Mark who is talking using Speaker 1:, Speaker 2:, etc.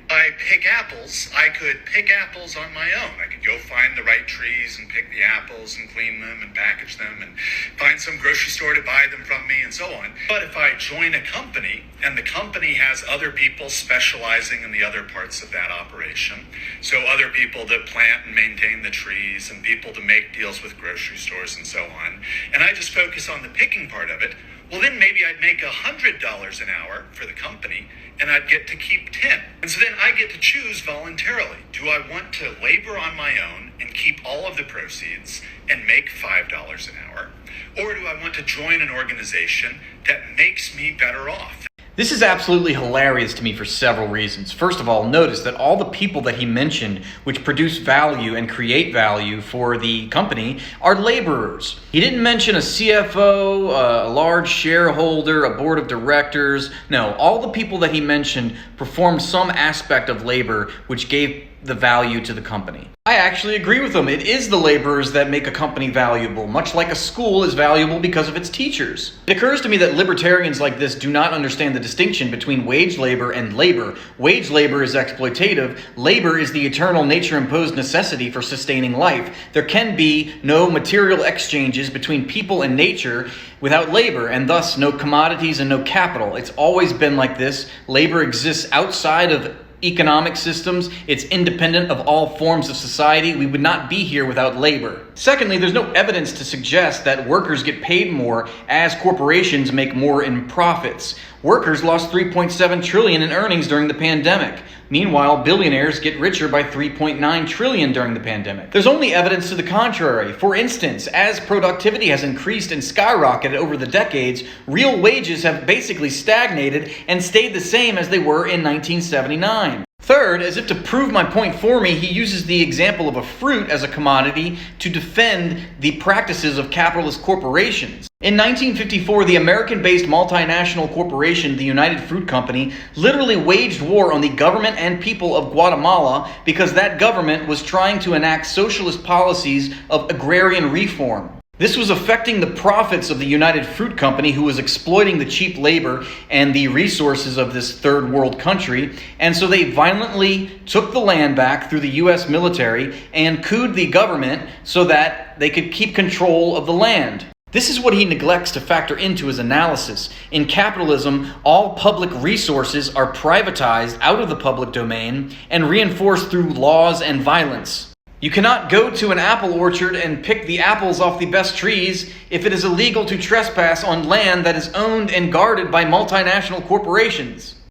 Speaker 1: I pick apples, I could pick apples on my own. I could go find the right trees and pick the apples and clean them and package them and find some grocery store to buy them from me and so on. But if I join a company and the company has other people specializing in the other parts of that operation, so other people that plant and maintain the trees and people to make deals with grocery stores and so on, and I just focus on the picking part of it, well then maybe I'd make $100 an hour for the company and I'd get to keep 10. And so then I get to choose voluntarily. Do I want to labor on my own and keep all of the proceeds and make $5 an hour? Or do I want to join an organization that makes me better off?
Speaker 2: This is absolutely hilarious to me for several reasons. First of all, notice that all the people that he mentioned which produce value and create value for the company are laborers. He didn't mention a CFO, a large shareholder, a board of directors. No, all the people that he mentioned performed some aspect of labor which gave the value to the company. I actually agree with him. It is the laborers that make a company valuable, much like a school is valuable because of its teachers. It occurs to me that libertarians like this do not understand the distinction between wage labor and labor. Wage labor is exploitative. Labor is the eternal nature-imposed necessity for sustaining life. There can be no material exchanges between people and nature without labor, and thus no commodities and no capital. It's always been like this. Labor exists outside of economic systems. It's independent of all forms of society. We would not be here without labor. Secondly, there's no evidence to suggest that workers get paid more as corporations make more in profits. Workers lost $3.7 trillion in earnings during the pandemic. Meanwhile, billionaires get richer by $3.9 trillion during the pandemic. There's only evidence to the contrary. For instance, as productivity has increased and skyrocketed over the decades, real wages have basically stagnated and stayed the same as they were in 1979. Third, as if to prove my point for me, he uses the example of a fruit as a commodity to defend the practices of capitalist corporations. In 1954, the American-based multinational corporation, the United Fruit Company, literally waged war on the government and people of Guatemala because that government was trying to enact socialist policies of agrarian reform. This was affecting the profits of the United Fruit Company, who was exploiting the cheap labor and the resources of this third world country. And so they violently took the land back through the U.S. military and couped the government so that they could keep control of the land. This is what he neglects to factor into his analysis. In capitalism, all public resources are privatized out of the public domain and reinforced through laws and violence. You cannot go to an apple orchard and pick the apples off the best trees if it is illegal to trespass on land that is owned and guarded by multinational corporations.